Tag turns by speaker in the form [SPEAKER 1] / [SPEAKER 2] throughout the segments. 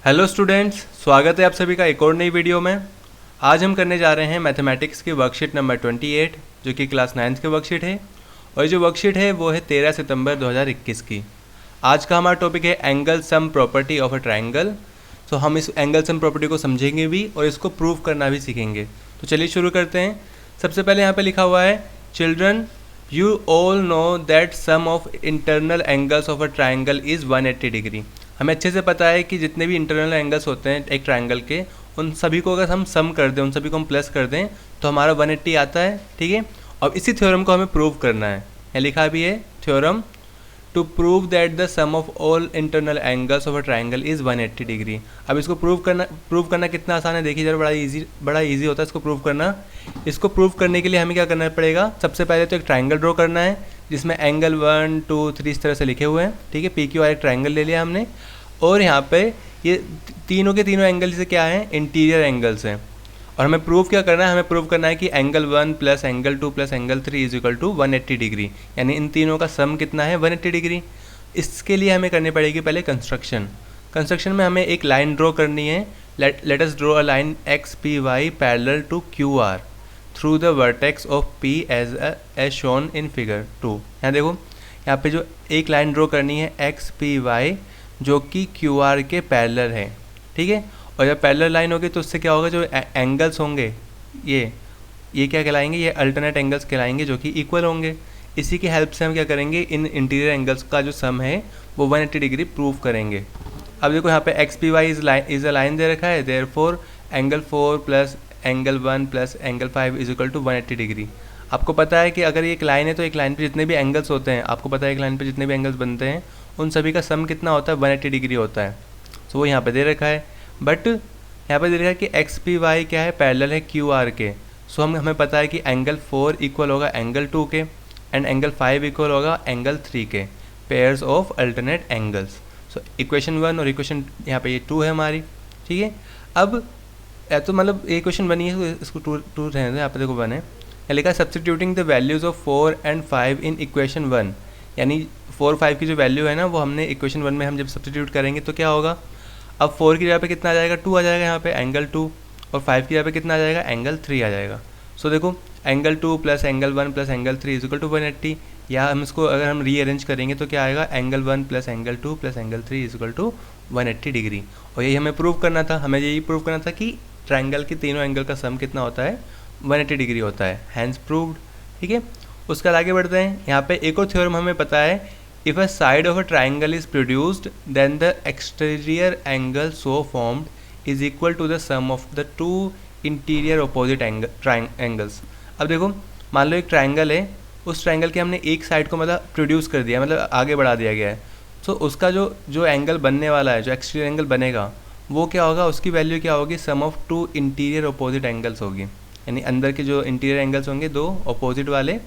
[SPEAKER 1] Hello students, स्वागत है आप सभी का एक और नई वीडियो में। आज हम करने जा रहे हैं मैथमेटिक्स की वर्कशीट नंबर 28 जो कि क्लास 9th की वर्कशीट है। और जो वर्कशीट है वो है 13 सितंबर 2021 की। आज का हमारा टॉपिक है angle sum property of a triangle. तो हम इस एंगल सम प्रॉपर्टी को समझेंगे भी और इसको प्रूव करना भी सीखेंगे। तो चलिए शुरू करते हैं। सबसे पहले यहाँ पे लिखा हुआ है, children you all know that sum of internal angles of a triangle is 180 degree. हमें अच्छे से पता है कि जितने भी इंटरनल एंगल्स होते हैं एक ट्राइंगल के, उन सभी को अगर हम सम कर दें, उन सभी को हम प्लस कर दें तो हमारा 180 आता है। ठीक है, और इसी थ्योरम को हमें प्रूव करना है। यहाँ लिखा भी है, theorem to prove that the sum of all internal angles of a triangle is 180 degree. अब इसको प्रूव करना कितना आसान है, देखिए जरा बड़ा इजी होता है इसको प्रूव करना। इसको प्रूव करने के लिए हमें क्या करना पड़ेगा, सबसे पहले तो एक ट्राइंगल ड्रॉ करना है जिसमें एंगल 1 2 3 इस तरह से लिखे हुए हैं। ठीक है, पी क्यू आर एक ट्राइंगल ले लिया हमने, और यहाँ पे ये तीनों के तीनों एंगल से क्या है, इंटीरियर एंगल्स हैं। और हमें प्रूव क्या करना है, हमें प्रूव करना है कि angle 1 plus angle 2 plus angle 3 is equal to 180 degree, यानी इन तीनों का सम कितना है, 180 डिग्री। इसके लिए हमें करनी पड़ेगी पहले कंस्ट्रक्शन में हमें एक लाइन ड्रॉ करनी है। Let us draw a line X P Y parallel to Q R through the vertex of P as shown in figure 2। यहाँ देखो, यहाँ पे जो एक लाइन ड्रॉ करनी है एक्स पी वाई जो कि क्यू आर के पैरेलल है। ठीक है, और जब पैरेलल लाइन होगी तो उससे क्या होगा, जो एंगल्स होंगे ये क्या कहलाएंगे, ये अल्टरनेट एंगल्स कहलाएंगे जो कि इक्वल होंगे। इसी की हेल्प से हम क्या करेंगे, इन इंटीरियर एंगल्स का जो सम है वो 180 डिग्री प्रूव करेंगे। अब देखो यहाँ पे X P Y is a line दे रखा है, therefore angle 4 plus angle 1 plus angle 5 is equal to 180 degree. आपको पता है कि अगर ये एक लाइन है तो एक लाइन पे जितने भी एंगल्स होते हैं, आपको पता है एक लाइन पे जितने भी एंगल्स बनते हैं उन सभी का सम कितना होता है, 180 डिग्री होता है। तो वो यहाँ पे दे रखा है, बट यहाँ पे दे रखा है कि एक्स पी वाई क्या है, पैरेलल है क्यू आर के। सो हमें पता है कि एंगल 4 इक्वल होगा एंगल 2 के एंड एंगल 5 इक्वल होगा एंगल 3 के, pairs of alternate angles. So equation 1 और इक्वेशन यहाँ पे ये 2 है हमारी। ठीक है, अब तो मतलब ये इक्वेशन बनी है तो इसको 2 रहने दो। यहाँ पे देखो 1 है, लिखा है substituting the values of 4 and 5 in equation 1, यानी 4 5 की जो वैल्यू है ना वो हमने इक्वेशन 1 में हम जब सब्स्टिट्यूट करेंगे तो क्या होगा, अब 4 की जगह पे कितना आ जाएगा, 2 आ जाएगा यहाँ पे एंगल 2, और 5 की जगह पे कितना आ जाएगा, एंगल 3 आ जाएगा। सो देखो angle 2 plus angle 1 plus angle 3 is equal to 180, या हम इसको अगर हम रीअरेंज करेंगे तो क्या आएगा, angle 1 plus angle 2 plus angle 3 is equal to 180 degree. और यही हमें प्रूव करना था, हमें यही प्रूव करना था कि ट्राइंगल के तीनों एंगल का सम कितना होता है, 180 डिग्री होता है, हैंस प्रूव्ड। ठीक है, उसके बाद आगे बढ़ते हैं। यहाँ पे एक और थ्योरम हमें पता है, if a side of a triangle is produced then the exterior angle so formed is equal to the sum of the two interior opposite angles. अब देखो मान लो एक ट्राइंगल है, उस ट्राइंगल के हमने एक साइड को मतलब प्रोड्यूस कर दिया, मतलब आगे बढ़ा दिया गया है। तो उसका जो एंगल बनने वाला है, जो एक्सटीरियर एंगल बनेगा वो क्या होगा, उसकी वैल्यू क्या होगी, sum of two interior opposite angles होगी, यानी अंदर के जो इंटीरियर एंगल्स होंगे दो अपोजिट वाले,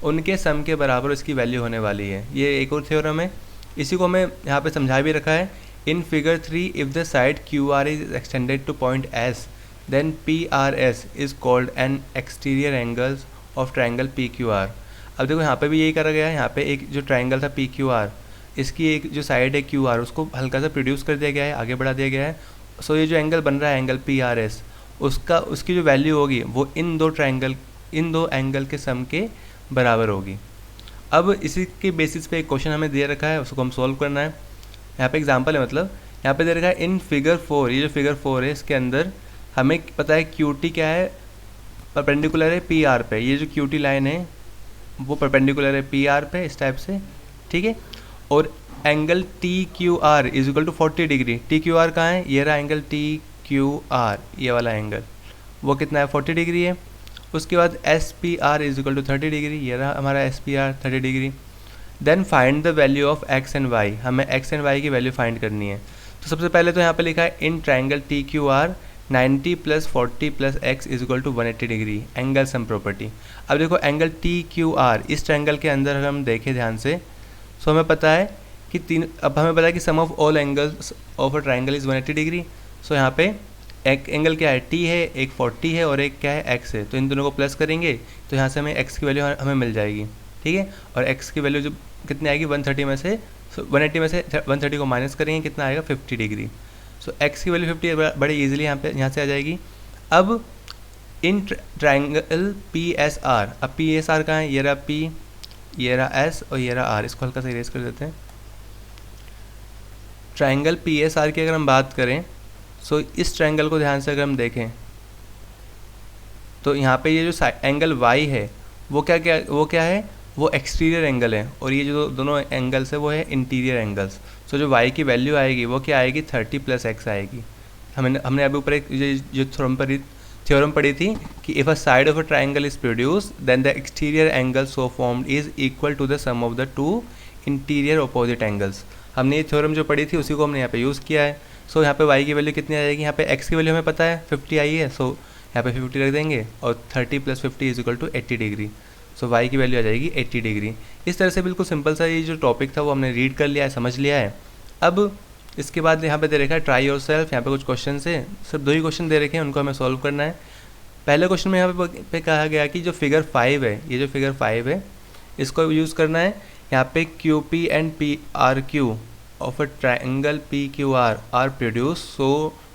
[SPEAKER 1] उनके सम के बराबर उसकी वैल्यू होने वाली है। ये एक और थ्योरम है, इसी को हमें यहाँ पे समझा भी रखा है। In figure 3 if the side Q R is extended to point S then P R S is called an exterior angles of triangle P Q R. अब देखो यहाँ पे भी यही करा गया है, यहाँ पे एक जो ट्राइंगल था पी क्यू आर, इसकी एक जो साइड है क्यू आर उसको हल्का सा प्रोड्यूस कर दिया गया है, आगे बढ़ा दिया गया है। सो ये जो एंगल बन रहा है एंगल पी आर एस, उसकी जो वैल्यू होगी वो इन दो एंगल के सम के बराबर होगी। अब इसी के बेसिस पे एक क्वेश्चन हमें दे रखा है, उसको हम सॉल्व करना है। यहाँ पे एग्जांपल है, मतलब यहाँ पे दे रखा है इन फिगर 4, ये जो फिगर 4 है इसके अंदर हमें पता है क्यू टी क्या है, परपेंडिकुलर है पी आर पे। ये जो क्यू टी लाइन है वो परपेंडिकुलर है पी आर पे इस टाइप से। ठीक है, और angle T Q R is equal to 40 degree. T Q R कहाँ है, ये रहा एंगल टी क्यू आर, ये वाला एंगल वो कितना है, 40 डिग्री है। उसके बाद S P R is equal to 30 degree, ये रहा हमारा S P R 30 degree. Then find the value of X and Y, हमें एक्स एंड वाई की वैल्यू फाइंड करनी है। तो सबसे पहले तो यहाँ पे लिखा है in triangle T Q R 90 plus 40 plus X is equal to 180 degree, angle sum property. अब देखो एंगल टी क्यू आर, इस ट्राइंगल के अंदर अगर हम देखें ध्यान से, सो हमें पता है कि अब हमें पता है कि sum of all angles of a triangle is 180 degree. So यहाँ पे एक एंगल क्या है, टी है, एक 40 है और एक क्या है, एक्स है। तो इन दोनों को प्लस करेंगे तो यहाँ से हमें एक्स की वैल्यू हमें मिल जाएगी। ठीक है, और एक्स की वैल्यू जो कितनी आएगी, 130 में से 180 में से 130 को माइनस करेंगे, कितना आएगा, 50 डिग्री। सो एक्स की वैल्यू 50 बड़े ईजिली यहाँ से आ जाएगी। अब in triangle P S R, अब पी एस आर कहाँ है, ये रहा पी, ये रहा एस और ये रहा आर, इसको हल्का सा इरेज कर देते हैं। ट्राइंगल पी एस आर की अगर हम बात करें, सो इस ट्राइंगल को ध्यान से अगर हम देखें तो यहाँ पे ये जो एंगल वाई है वो क्या है, वो एक्सटीरियर एंगल है, और ये जो दोनों एंगल्स है वो है इंटीरियर एंगल्स। सो जो वाई की वैल्यू आएगी वो क्या आएगी, 30 + x आएगी। हमने अभी ऊपर एक जो थ्योरम पढ़ी थी कि if a side of a triangle is produce then the exterior angle so formed is equal to the sum of the two interior opposite angles. हमने ये थ्योरम जो पढ़ी थी उसी को हमने यहाँ पे यूज़ किया है। सो यहाँ पे y की वैल्यू कितनी आ जाएगी, यहाँ पे x की वैल्यू हमें पता है 50 आई है, सो यहाँ पे 50 रख देंगे और 30 + 50 = 80 डिग्री। सो y की वैल्यू आ जाएगी 80 डिग्री। इस तरह से बिल्कुल सिंपल सा ये जो टॉपिक था वो हमने रीड कर लिया है, समझ लिया है। अब इसके बाद यहाँ पे दे रखा है ट्राई योर सेल्फ। यहाँ पे कुछ क्वेश्चन है, सिर्फ 2 ही क्वेश्चन दे रखे हैं, उनको हमें सॉल्व करना है। पहले क्वेश्चन में यहाँ पे कहा गया कि जो फिगर 5 है, ये जो फिगर 5 है इसको यूज़ करना है। यहाँ पे Q P and P R Q of a triangle P Q R are produce so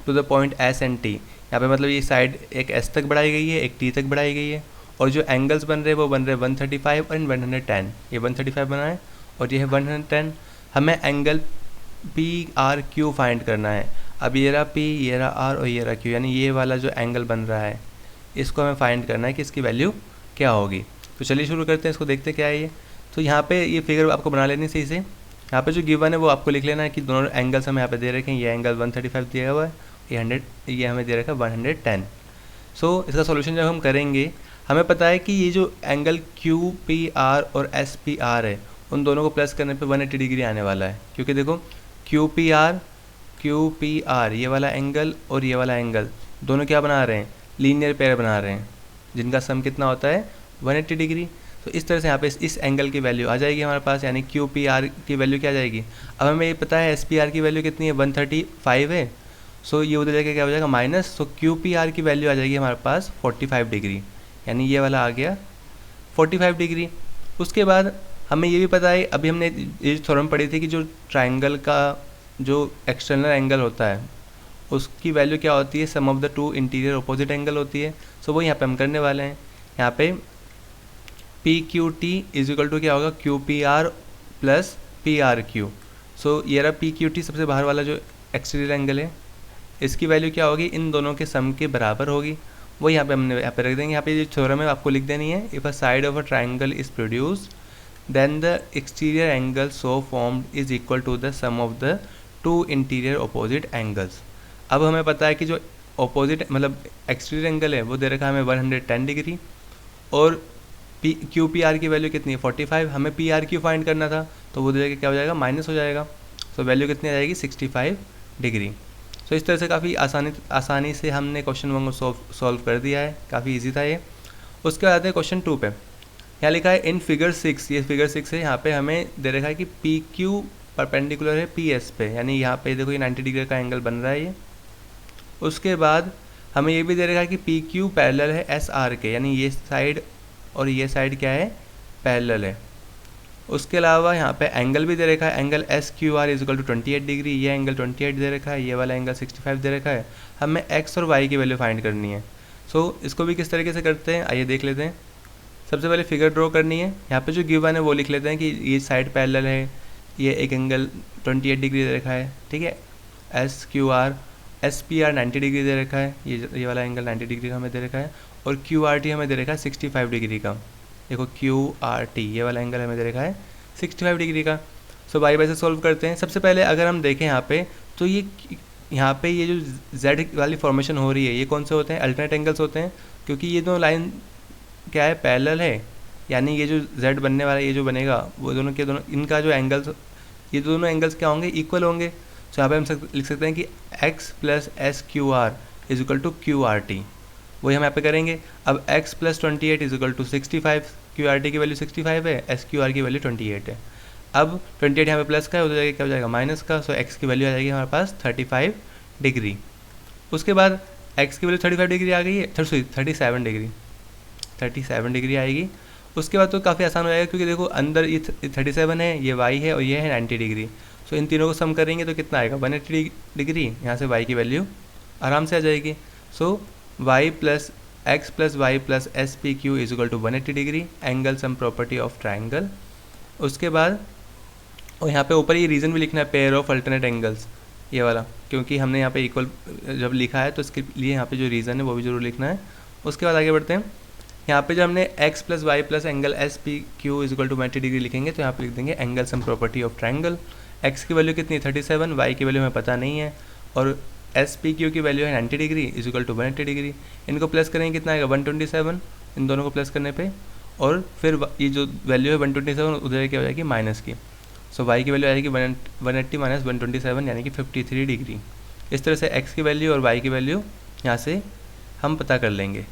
[SPEAKER 1] to the point S and T. यहाँ पे मतलब ये साइड एक एस तक बढ़ाई गई है, एक टी तक बढ़ाई गई है, और जो एंगल्स बन रहे हैं वो बन रहे हैं 135 और 110। ये 135 बना है और ये है 110। हमें angle P R Q find करना है। अब ये रहा पी, ये रहा आर और ये रहा क्यू, यानी ये वाला जो एंगल बन रहा है इसको हमें फाइंड करना है कि इसकी वैल्यू क्या होगी। तो चलिए शुरू करते हैं, इसको देखते क्या है ये। तो यहाँ पे ये फिगर आपको बना लेनी सही से। यहाँ पे जो गिवन है वो आपको लिख लेना है कि दोनों एंगल्स हमें यहाँ पे दे रखे हैं। ये एंगल 135 दिया हुआ है, ये 100, ये हमें दे रखा है 110। सो इसका सॉल्यूशन जब हम करेंगे हमें पता है कि ये जो एंगल क्यू पी आर और एस पी आर है उन दोनों को प्लस करने पे 180 डिग्री आने वाला है, क्योंकि देखो क्यू पी आर ये वाला एंगल और ये वाला एंगल दोनों क्या बना रहे हैं, लीनियर पेयर बना रहे हैं, जिनका सम कितना होता है 180 डिग्री। तो इस तरह से यहाँ पे इस एंगल की वैल्यू आ जाएगी हमारे पास, यानी क्यू पी आर की वैल्यू क्या आ जाएगी। अब हमें ये पता है एस पी आर की वैल्यू कितनी है, 135 है। सो ये उधर जाके क्या हो जाएगा minus, so Q P are की वैल्यू आ जाएगी हमारे पास 45 डिग्री, यानी ये वाला आ गया 45 डिग्री। उसके बाद हमें ये भी पता है, अभी हमने ये थ्योरम पढ़ी थी कि जो ट्राइंगल का जो एक्सटर्नल एंगल होता है उसकी वैल्यू क्या होती है, sum of the two interior opposite angle होती है। सो वो यहाँ पे हम करने वाले हैं। यहाँ पे P Q T is equal to क्या होगा, Q P R plus P R Q. So ये रहा पी क्यू टी सबसे बाहर वाला जो एक्सटीरियर एंगल है, इसकी वैल्यू क्या होगी, इन दोनों के सम के बराबर होगी। वो यहाँ पे हमने यहाँ पे रख देंगे। यहाँ पे जो थ्योरम है आपको लिख देनी है, if a side of a triangle is produced then the exterior angle so formed is equal to the sum of the two interior opposite angles. अब हमें पता है कि जो अपोजिट मतलब एक्सटीरियर एंगल है वो दे रखा है हमें 110 डिग्री, और क्यू पी आर की वैल्यू कितनी है 45। हमें पी आर क्यू फाइंड करना था, तो वो दे क्या हो जाएगा, माइनस हो जाएगा। सो वैल्यू कितनी आ जाएगी 65 डिग्री। सो इस तरह से काफ़ी आसानी से हमने क्वेश्चन 1 को सॉल्व कर दिया है, काफ़ी इजी था ये। उसके बाद आते हैं क्वेश्चन 2 पे। यहाँ लिखा है इन फिगर 6, ये फिगर 6 है। यहाँ पे हमें दे रखा है कि पी क्यू परपेंडिकुलर है पी एस पे, यानी यहाँ पे देखो ये 90 डिग्री का एंगल बन रहा है ये। उसके बाद हमें ये भी दे रखा है कि पी क्यू पैरेलल है एस आर के, यानी ये साइड और ये साइड क्या है, पैरेलल है। उसके अलावा यहाँ पे एंगल भी दे रखा है, angle S Q R is equal to 28 degree, ये एंगल 28 दे रखा है, ये वाला एंगल 65 दे रखा है। हमें एक्स और वाई की वैल्यू फाइंड करनी है। सो इसको भी किस तरीके से करते हैं आइए देख लेते हैं। सबसे पहले फिगर ड्रॉ करनी है। यहाँ पे जो गिवन है वो लिख लेते हैं कि ये साइड पैरेलल है, ये एक एंगल 28 डिग्री दे रखा है, ठीक है। S Q R S P R 90 degree दे रखा है, ये वाला एंगल 90 डिग्री का हमें दे रखा है, और क्यू आर टी हमें दे रखा है 65 डिग्री का। देखो क्यू आर टी ये वाला एंगल हमें दे रखा है 65 डिग्री का। सो बाई बाई से सॉल्व करते हैं। सबसे पहले अगर हम देखें यहाँ पे, तो ये यहाँ पे ये जो जेड वाली फॉर्मेशन हो रही है ये कौन से होते हैं, अल्टरनेट एंगल्स होते हैं, क्योंकि ये दोनों लाइन क्या है, पैरेलल है। यानी ये जो जेड बनने वाला ये जो बनेगा वो दोनों के दोनों इनका जो एंगल्स, ये दोनों एंगल्स क्या होंगे, इक्वल होंगे। सो यहाँ पे हम लिख सकते हैं कि x plus S Q R is equal to Q R T, वही हम यहाँ पे करेंगे। अब x plus 28 is equal to 65, Q R T की वैल्यू 65 है, एस क्यू आर की वैल्यू 28 है। अब 28 यहाँ पे प्लस का है, उधर जाके क्या हो जाएगा माइनस का। सो x की वैल्यू आ जाएगी हमारे पास 35 डिग्री। उसके बाद x की वैल्यू 35 डिग्री आ गई है, 37 डिग्री, 37 डिग्री आएगी। उसके बाद तो काफ़ी आसान हो जाएगा, क्योंकि देखो अंदर ये 37 है, ये y है और ये है 90 डिग्री। सो इन तीनों को सम करेंगे तो कितना आएगा 180 डिग्री। यहाँ से y की वैल्यू आराम से आ जाएगी। So y plus X plus Y plus S P Q is equal to 180 degree, angle sum property of triangle. उसके बाद और यहाँ पे ऊपर ये रीज़न भी लिखना है पेयर ऑफ अल्टरनेट एंगल्स, ये वाला, क्योंकि हमने यहाँ पे इक्वल जब लिखा है तो इसके लिए यहाँ पे जो रीज़न है वो भी जरूर लिखना है। उसके बाद आगे बढ़ते हैं। यहाँ पे जब हमने x plus Y plus angle S P Q is equal to 180 degree लिखेंगे तो यहाँ पे लिख देंगे angle sum property of triangle. x की वैल्यू कितनी 37, y की वैल्यू हमें पता नहीं है, और एस पी क्यू की वैल्यू है 90 degree is equal to 180 degree. इनको प्लस करेंगे कितना आएगा 127, इन दोनों को प्लस करने पे, और फिर ये जो वैल्यू है 127 उधर क्या हो जाएगी माइनस की। सो y की वैल्यू आएगी 180 माइनस 127 यानी कि 53 डिग्री। इस तरह से x की वैल्यू और y की वैल्यू यहाँ से हम पता कर लेंगे।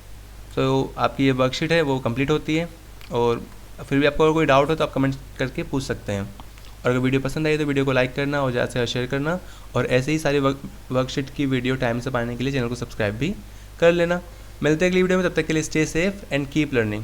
[SPEAKER 1] सो आपकी ये वर्कशीट है वो कंप्लीट होती है, और फिर भी आपको अगर कोई डाउट हो तो आप कमेंट करके पूछ सकते हैं। और अगर वीडियो पसंद आई तो वीडियो को लाइक करना और ज़्यादा से शेयर करना, और ऐसे ही सारी वर्कशीट की वीडियो टाइम से पाने के लिए चैनल को सब्सक्राइब भी कर लेना। मिलते हैं अगली वीडियो में, तब तक के लिए stay safe and keep learning.